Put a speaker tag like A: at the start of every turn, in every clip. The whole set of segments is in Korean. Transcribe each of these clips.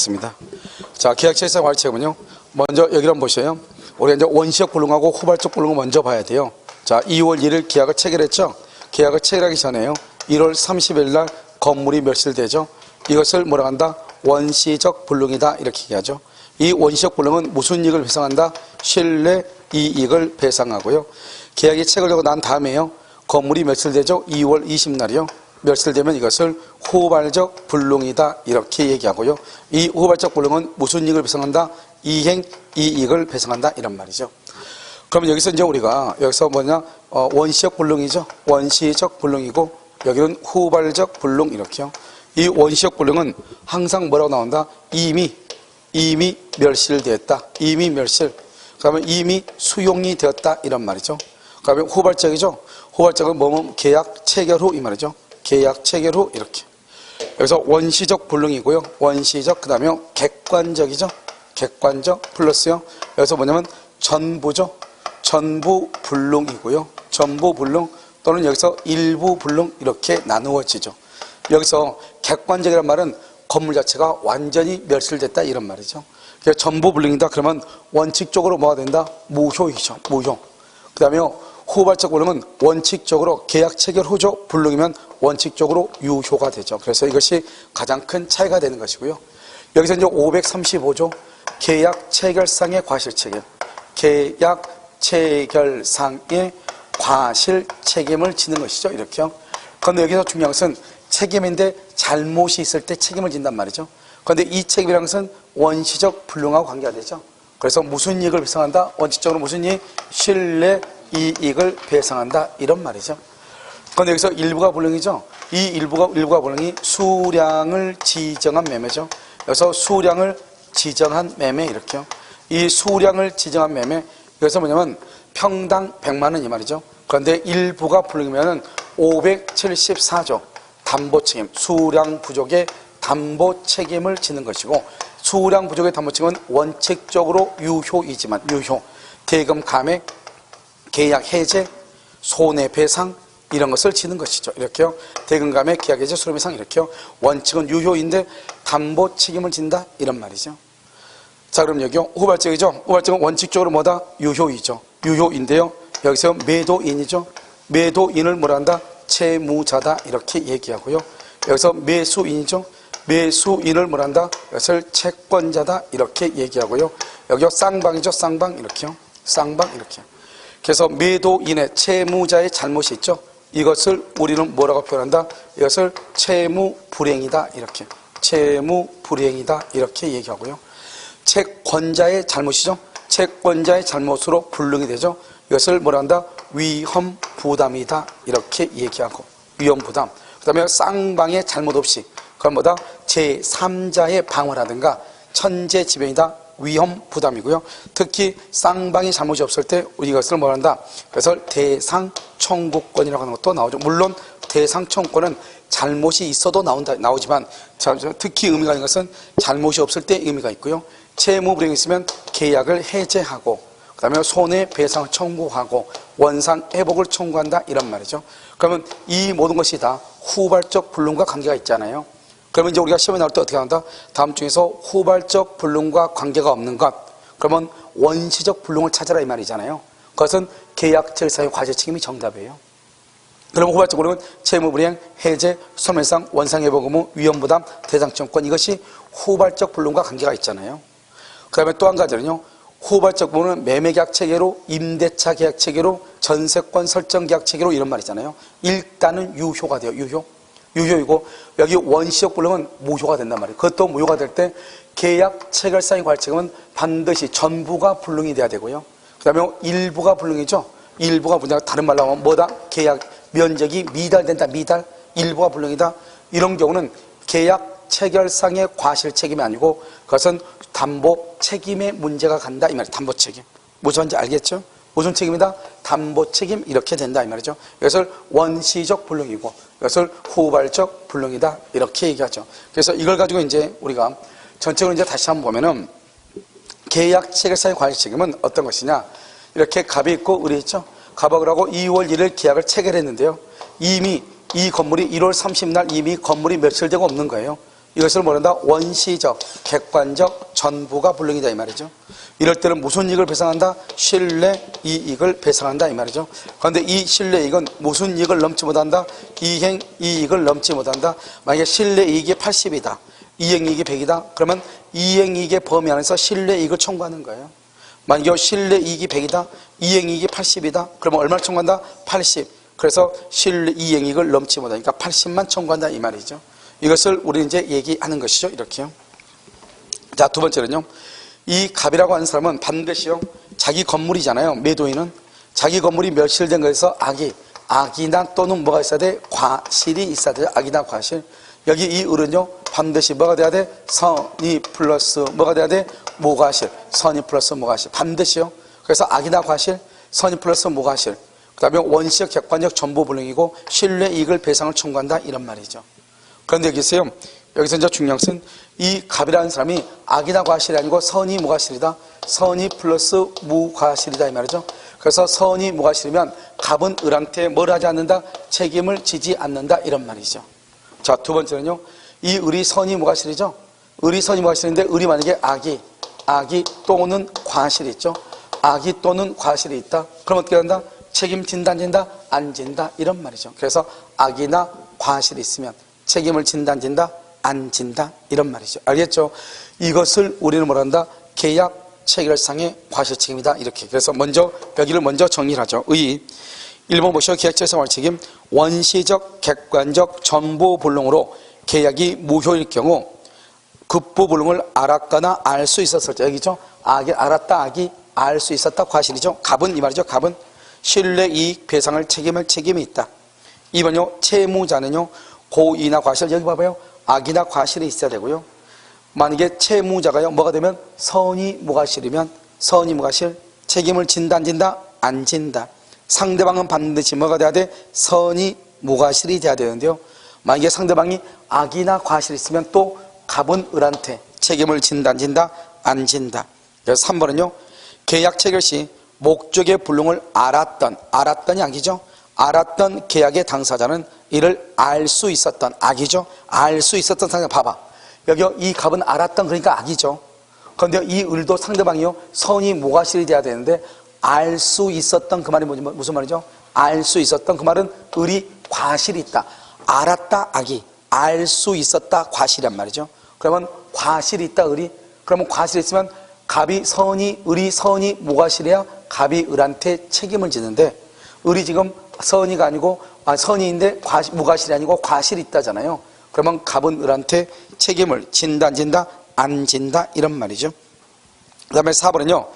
A: 있습니다. 자, 계약 체결상 관리책은요. 먼저 여기를 한번 보셔요. 우리가 이제 원시적 불능하고 후발적 불능을 먼저 봐야 돼요. 자, 2월 1일 계약을 체결했죠. 계약을 체결하기 전에요. 1월 30일 날 건물이 멸실되죠. 이것을 뭐라 한다? 원시적 불능이다 이렇게 얘기하죠. 이 원시적 불능은 무슨 이익을 배상한다? 실내 이익을 배상하고요. 계약이 체결되고 난 다음에요. 건물이 멸실되죠. 2월 20날이요. 멸실되면 이것을 후발적 불능이다 이렇게 얘기하고요. 이 후발적 불능은 무슨 이익을 배상한다? 이행 이익을 배상한다 이런 말이죠. 그러면 여기서 이제 우리가 여기서 뭐냐 원시적 불능이죠. 원시적 불능이고 여기는 후발적 불능 이렇게요. 이 원시적 불능은 항상 뭐라고 나온다? 이미 멸실되었다. 이미 멸실. 그러면 이미 수용이 되었다 이런 말이죠. 그러면 후발적이죠. 후발적은 뭐뭐 계약 체결 후 이 말이죠. 계약 체결 후 이렇게. 여기서 원시적 불능이고요. 원시적 그다음에 객관적이죠. 객관적 플러스요. 여기서 뭐냐면 전부죠. 전부 불능이고요. 전부 불능 또는 여기서 일부 불능 이렇게 나누어지죠. 여기서 객관적이란 말은 건물 자체가 완전히 멸실됐다 이런 말이죠. 그래서 전부 불능이다 그러면 원칙적으로 뭐가 된다? 무효이죠. 무효. 그 다음에 후발적 불능은 원칙적으로 계약 체결 후죠. 불능이면 원칙적으로 유효가 되죠. 그래서 이것이 가장 큰 차이가 되는 것이고요. 여기서 이제 535조 계약 체결상의 과실 책임. 계약 체결상의 과실 책임을 지는 것이죠. 이렇게요. 그런데 여기서 중요한 것은 책임인데 잘못이 있을 때 책임을 진단 말이죠. 그런데 이 책임이라는 것은 원시적 불능하고 관계가 되죠. 그래서 무슨 이익을 배상한다? 원칙적으로 무슨 이익? 실내 이익을 배상한다 이런 말이죠. 그런데 여기서 일부가 불능이죠. 이 일부가 불능이 수량을 지정한 매매죠. 여기서 수량을 지정한 매매 이렇게요. 이 수량을 지정한 매매 여기서 뭐냐면 평당 100만 원 이 말이죠. 그런데 일부가 불능이면은 574조 담보 책임, 수량 부족의 담보 책임을 지는 것이고 수량 부족의 담보 책임은 원칙적으로 유효이지만 유효, 대금 감액, 계약 해제, 손해배상 이런 것을 지는 것이죠. 이렇게요. 대금 감액, 계약 해제, 손해배상 이렇게요. 원칙은 유효인데 담보 책임을 진다 이런 말이죠. 자, 그럼 여기요. 후발적이죠. 후발적은 원칙적으로 뭐다? 유효이죠. 유효인데요. 여기서 매도인이죠. 매도인을 뭐라 한다? 채무자다 이렇게 얘기하고요. 여기서 매수인이죠. 매수인을 뭐라 한다? 이것을 채권자다 이렇게 얘기하고요. 여기요. 쌍방이죠. 쌍방 이렇게요. 쌍방 이렇게. 그래서 매도인의 채무자의 잘못이 있죠. 이것을 우리는 뭐라고 표현한다? 이것을 채무불이행이다 이렇게. 채무불이행이다 이렇게 얘기하고요. 채권자의 잘못이죠. 채권자의 잘못으로 불능이 되죠. 이것을 뭐라 한다? 위험부담이다 이렇게 얘기하고 위험부담. 그 다음에 쌍방의 잘못 없이 그건 뭐다? 제3자의 방어라든가 천재지변이다 위험부담이고요. 특히 쌍방의 잘못이 없을 때 우리 이것을 뭐라 한다? 그래서 대상청구권이라고 하는 것도 나오죠. 물론 대상청구권은 잘못이 있어도 나오지만 특히 의미가 있는 것은 잘못이 없을 때 의미가 있고요. 채무불이행이 있으면 계약을 해제하고 그 다음에 손해배상을 청구하고 원상회복을 청구한다 이런 말이죠. 그러면 이 모든 것이 다 후발적 불능과 관계가 있잖아요. 그러면 이제 우리가 시험에 나올 때 어떻게 한다? 다음 중에서 후발적 불능과 관계가 없는 것 그러면 원시적 불능을 찾아라 이 말이잖아요. 그것은 계약 체결상의 과실 책임이 정답이에요. 그러면 후발적 불능은 채무불이행, 해제, 손해배상, 원상회복 의무, 위험부담, 대상청구권 이것이 후발적 불능과 관계가 있잖아요. 그 다음에 또 한 가지는요. 후발적 부분은 매매계약 체계로, 임대차 계약 체계로, 전세권 설정 계약 체계로 이런 말 있잖아요. 일단은 유효가 돼요. 유효이고 여기 원시적 불능은 무효가 된단 말이에요. 그것도 무효가 될 때 계약 체결상의 과실책임은 반드시 전부가 불능이 돼야 되고요. 그 다음에 일부가 불능이죠. 일부가 불능, 다른 말로 하면 뭐다? 계약 면적이 미달된다. 미달. 일부가 불능이다. 이런 경우는 계약 체결상의 과실 책임이 아니고 그것은 담보 책임의 문제가 간다 이 말이에요. 담보 책임. 무슨 말인지 알겠죠? 무슨 책임이다? 담보 책임 이렇게 된다 이 말이죠. 이것을 원시적 불능이고 이것을 후발적 불능이다 이렇게 얘기하죠. 그래서 이걸 가지고 이제 우리가 전체적으로 이제 다시 한번 보면은 계약 체결상의 과실 책임은 어떤 것이냐? 이렇게 갑이 있고 을이 있죠. 갑하고 을하고 2월 1일 계약을 체결했는데요. 이미 이 건물이 1월 30일 날 이미 건물이 멸실되고 없는 거예요. 이것을 뭐란다? 원시적, 객관적 전부가 불능이다 이 말이죠. 이럴 때는 무슨 이익을 배상한다? 신뢰 이익을 배상한다 이 말이죠. 그런데 이 신뢰 이익은 무슨 이익을 넘지 못한다? 이행 이익을 넘지 못한다. 만약에 신뢰 이익이 80이다. 이행 이익이 100이다. 그러면 이행 이익의 범위 안에서 신뢰 이익을 청구하는 거예요. 만약에 신뢰 이익이 100이다. 이행 이익이 80이다. 그러면 얼마를 청구한다? 80. 그래서 신뢰 이행 이익을 넘지 못하니까 80만 청구한다 이 말이죠. 이것을 우리 이제 얘기하는 것이죠. 이렇게요. 자, 두 번째는요. 이 갑이라고 하는 사람은 반드시요. 자기 건물이잖아요. 매도인은. 자기 건물이 멸실된 거에서 악이나 또는 뭐가 있어야 돼? 과실이 있어야 돼요. 악이나 과실. 여기 이 을은요. 반드시 뭐가 돼야 돼? 선이 플러스 뭐가 돼야 돼? 모과실. 선이 플러스 모과실. 반드시요. 그래서 악이나 과실, 선이 플러스 모과실. 그 다음에 원시적, 객관적 전부불능이고 신뢰 이익을 배상을 청구한다 이런 말이죠. 그런데 여기서요. 여기서 이제 중요한 것은 이 갑이라는 사람이 악이나 과실이 아니고 선이 무과실이다. 선이 플러스 무과실이다 이 말이죠. 그래서 선이 무과실이면 갑은 을한테 뭘 하지 않는다? 책임을 지지 않는다 이런 말이죠. 자, 두 번째는요. 이 을이 선이 무과실이죠. 을이 선이 무과실인데 을이 만약에 악이 또는 과실이 있죠. 악이 또는 과실이 있다. 그럼 어떻게 한다? 책임진다 안 진다? 안 진다 이런 말이죠. 그래서 악이나 과실이 있으면 책임을 진다 안 진다? 안 진다 이런 말이죠. 알겠죠? 이것을 우리는 뭐란다? 계약 체결상의 과실 책임이다 이렇게. 그래서 먼저 여기를 먼저 정리를 하죠. 1번 보시오. 계약 체결상 과실 책임. 원시적, 객관적 전부불능으로 계약이 무효일 경우 급부불능을 알았거나 알 수 있었을 때 여기죠. 악이 알았다, 악이 알 수 있었다 과실이죠. 갑은 이 말이죠. 갑은 신뢰 이익 배상을 책임이 있다. 2번요. 채무자는요. 고의나 과실. 여기 봐봐요. 악이나 과실이 있어야 되고요. 만약에 채무자가요. 뭐가 되면 선이 무과실이면 선이 무과실. 책임을 진다 안 진다? 안 진다. 상대방은 반드시 뭐가 돼야 돼? 선이 무과실이 돼야 되는데요. 만약에 상대방이 악이나 과실이 있으면 또 갑은 을한테 책임을 진다 안 진다? 안 진다. 그래서 3번은요. 계약 체결 시 목적의 불능을 알았던이 악이죠. 알았던 계약의 당사자는 이를 알 수 있었던 악이죠. 알 수 있었던 상대방 봐봐. 여기 이 갑은 알았던 그러니까 악이죠. 그런데 이 을도 상대방이요. 선이 무과실이 돼야 되는데 알 수 있었던 그 말이 무슨 말이죠? 알 수 있었던 그 말은 을이 과실이 있다. 알았다 악이 알 수 있었다 과실이란 말이죠. 그러면 과실이 있다 을이. 그러면 과실이 있으면 을이 선이 무과실이야 갑이 을한테 책임을 지는데 을이 지금 선이가 아니고 선이인데 무과실이 아니고 과실이 있다잖아요. 그러면 갑은 을한테 책임을 진다 안 진다? 안 진다 이런 말이죠. 그 다음에 4번은요.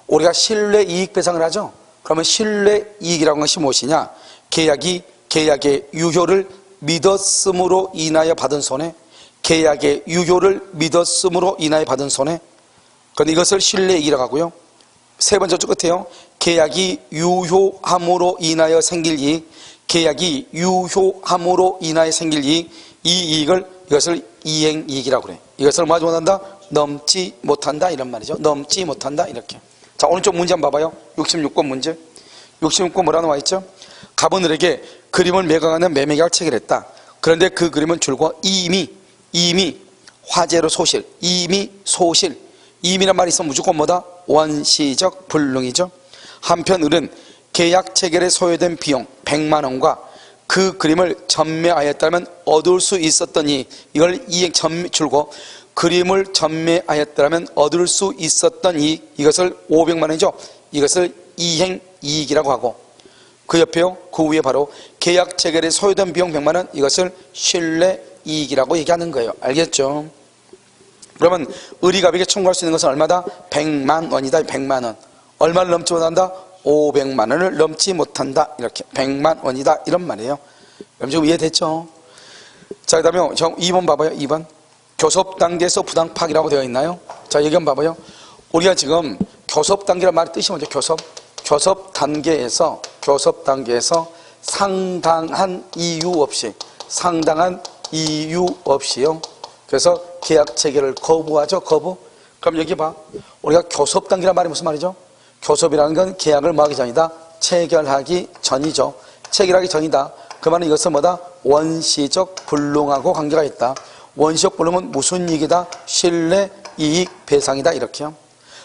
A: 우리가 신뢰 이익 배상을 하죠. 그러면 신뢰 이익이라는 것이 무엇이냐? 계약의 유효를 믿었음으로 인하여 받은 손해. 계약의 유효를 믿었음으로 인하여 받은 손해. 그런데 이것을 신뢰 이익이라고 하고요. 세 번째 쪽 끝에요. 계약이 유효함으로 인하여 생길 이익. 계약이 유효함으로 인하여 생길 이익. 이 이익을 이것을 이행 이익이라고 그래. 이것을 뭐하지 못한다? 넘지 못한다 이런 말이죠. 넘지 못한다 이렇게. 자, 오른쪽 문제 한번 봐봐요. 66번 문제. 66번 뭐라 나와 있죠? 갑은 을에게 그림을 매각하는 매매계약을 체결했다. 그런데 그 그림은 줄곧 이미 화재로 소실. 이미란 말이 있으면 무조건 뭐다? 원시적 불능이죠. 한편 을은 계약 체결에 소요된 비용 100만 원과 그 그림을 전매하였다면 얻을 수 있었던 이걸 이행 줄고 그림을 전매하였다면 얻을 수 있었던 이것을 500만 원이죠. 이것을 이행 이익이라고 하고 그 옆에요. 그 위에 바로 계약 체결에 소요된 비용 100만 원 이것을 신뢰 이익이라고 얘기하는 거예요. 알겠죠? 그러면 을이 갑에게 청구할 수 있는 것은 얼마다? 100만 원이다. 100만 원. 얼마를 넘지 못한다? 500만 원을 넘지 못한다. 이렇게 100만 원이다. 이런 말이에요. 그럼 지금 이해됐죠? 자, 그 다음에 2번 봐봐요. 2번. 교섭 단계에서 부당 파기라고 되어 있나요? 자, 여기 한번 봐봐요. 우리가 지금 교섭 단계란 말의 뜻이 뭐죠? 교섭 단계에서 상당한 이유 없이요. 그래서 계약 체결을 거부하죠. 거부. 그럼 여기 봐. 우리가 교섭 단계란 말이 무슨 말이죠? 교섭이라는 건 계약을 뭐 하기 전이다? 체결하기 전이죠. 체결하기 전이다. 그 말은 이것은 뭐다? 원시적 불능하고 관계가 있다. 원시적 불능은 무슨 이익이다? 신뢰, 이익, 배상이다. 이렇게요.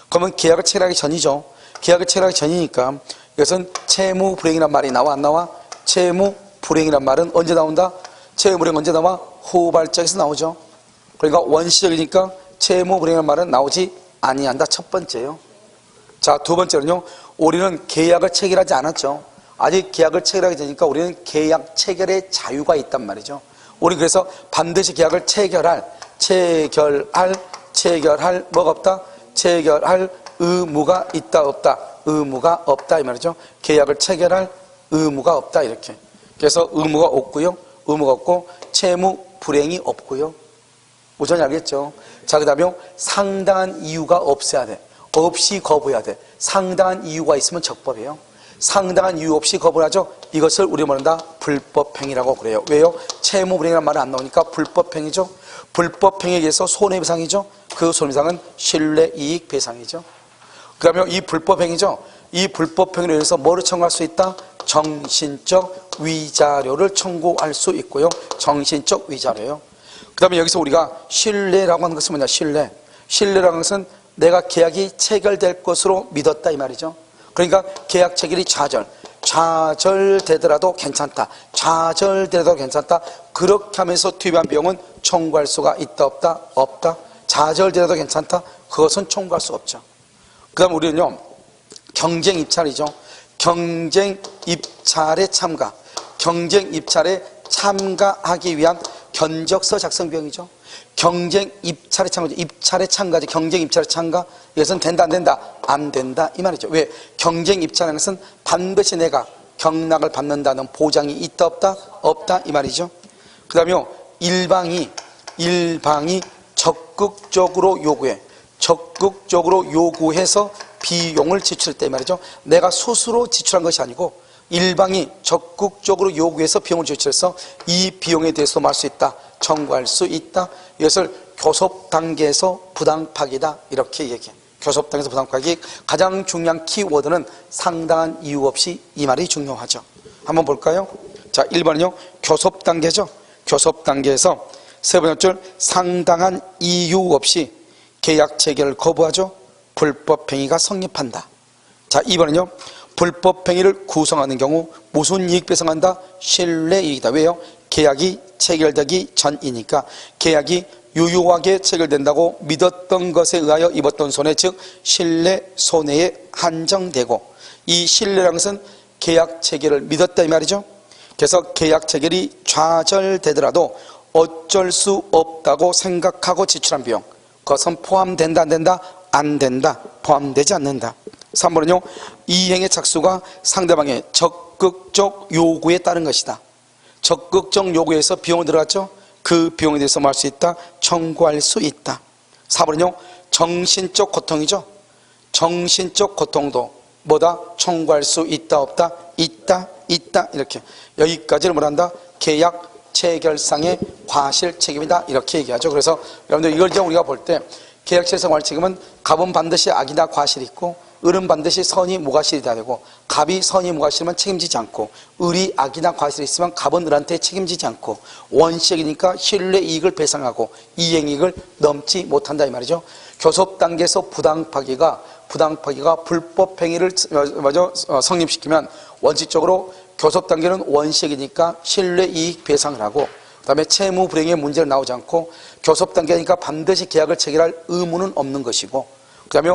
A: 그러면 계약을 체결하기 전이죠. 계약을 체결하기 전이니까 이것은 채무 불이행이란 말이 나와 안 나와? 채무 불이행이란 말은 언제 나온다? 채무 불이행 언제 나와? 후발적에서 나오죠. 그러니까 원시적이니까 채무 불이행이란 말은 나오지 아니한다. 첫 번째요. 자, 두 번째는요. 우리는 계약을 체결하지 않았죠. 아직 계약을 체결하게 되니까 우리는 계약 체결의 자유가 있단 말이죠. 우리 그래서 반드시 계약을 체결할 뭐가 없다? 체결할 의무가 있다 없다? 의무가 없다 이 말이죠. 계약을 체결할 의무가 없다 이렇게. 그래서 의무가 없고요. 의무가 없고 채무 불이행이 없고요. 우선 알겠죠. 자, 그다음에 상당한 이유가 없어야 돼. 없이 거부해야 돼. 상당한 이유가 있으면 적법이에요. 상당한 이유 없이 거부하죠. 이것을 우리 뭐란다? 불법행위라고 그래요. 왜요? 채무불이행이라는 말이 안 나오니까 불법행위죠. 불법행위에 의해서 손해배상이죠. 그 손해배상은 신뢰이익배상이죠. 그 다음에 이 불법행위죠. 이 불법행위로 인해서 뭐를 청구할 수 있다? 정신적 위자료를 청구할 수 있고요. 정신적 위자료요. 그 다음에 여기서 우리가 신뢰라고 하는 것은 뭐냐? 신뢰라는 것은 내가 계약이 체결될 것으로 믿었다 이 말이죠. 그러니까 계약 체결이 좌절되더라도 괜찮다. 좌절되더라도 괜찮다. 그렇게 하면서 투입한 비용은 청구할 수가 있다 없다? 없다. 좌절되더라도 괜찮다. 그것은 청구할 수 없죠. 그 다음 우리는요. 경쟁 입찰이죠. 경쟁 입찰에 참가. 경쟁 입찰에 참가하기 위한 견적서 작성 비용이죠. 경쟁 입찰에 참가죠. 입찰에 참가죠. 경쟁 입찰에 참가. 이것은 된다 안 된다? 안 된다 이 말이죠. 왜? 경쟁 입찰하는 것은 반드시 내가 경락을 받는다는 보장이 있다 없다? 없다 이 말이죠. 그 다음에 일방이 적극적으로 요구해서 비용을 지출할 때 말이죠. 내가 스스로 지출한 것이 아니고 일방이 적극적으로 요구해서 비용을 지출해서 이 비용에 대해서 말 수 있다. 청구할 수 있다. 이것을 교섭 단계에서 부당파기다. 이렇게 얘기해. 교섭 단계에서 부당파기. 가장 중요한 키워드는 상당한 이유 없이 이 말이 중요하죠. 한번 볼까요? 자, 1번은요. 교섭 단계죠. 교섭 단계에서 세 번째 줄 상당한 이유 없이 계약 체결을 거부하죠. 불법행위가 성립한다. 자, 2번은요. 불법행위를 구성하는 경우 무슨 이익 배상한다? 신뢰이익이다. 왜요? 계약이 체결되기 전이니까. 계약이 유효하게 체결된다고 믿었던 것에 의하여 입었던 손해, 즉 신뢰 손해에 한정되고, 이 신뢰라는 것은 계약 체결을 믿었다 이 말이죠. 그래서 계약 체결이 좌절되더라도 어쩔 수 없다고 생각하고 지출한 비용, 그것은 포함된다 안 된다? 안 된다. 포함되지 않는다. 3번은요. 이행의 착수가 상대방의 적극적 요구에 따른 것이다. 적극적 요구에서 비용을 들어갔죠. 그 비용에 대해서 말 수 있다. 청구할 수 있다. 4번은요. 정신적 고통이죠. 정신적 고통도 뭐다? 청구할 수 있다 없다? 있다 이렇게. 여기까지를 뭐란다? 계약 체결상의 과실 책임이다 이렇게 얘기하죠. 그래서 여러분들 이걸 이제 우리가 볼 때 계약 체결상 과실 책임은 갑은 반드시 악이나 과실이 있고 을은 반드시 선이 무과실이 돼야 되고, 갑이 선이 무과실이면 책임지지 않고, 을이 악이나 과실이 있으면 갑은 을한테 책임지지 않고, 원시적이니까 신뢰 이익을 배상하고 이행이익을 넘지 못한다 이 말이죠. 교섭 단계에서 부당파기가 불법행위를 성립시키면 원칙적으로 교섭 단계는 원시적이니까 신뢰 이익 배상을 하고, 그 다음에 채무 불이행의 문제는 나오지 않고, 교섭 단계니까 반드시 계약을 체결할 의무는 없는 것이고, 그 다음에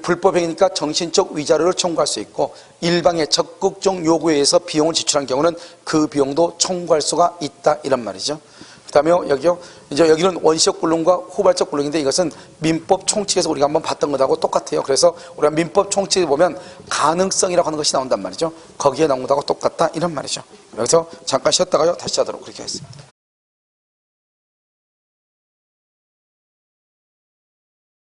A: 불법행위니까 정신적 위자료를 청구할 수 있고, 일방의 적극적 요구에 의해서 비용을 지출한 경우는 그 비용도 청구할 수가 있다 이런 말이죠. 그 다음에 여기는 원시적 불능과 후발적 불능인데, 이것은 민법 총칙에서 우리가 한번 봤던 것하고 똑같아요. 그래서 우리가 민법 총칙에 보면 가능성이라고 하는 것이 나온단 말이죠. 거기에 나온 것하고 똑같다 이런 말이죠. 여기서 잠깐 쉬었다가요 다시 하도록 그렇게 하겠습니다.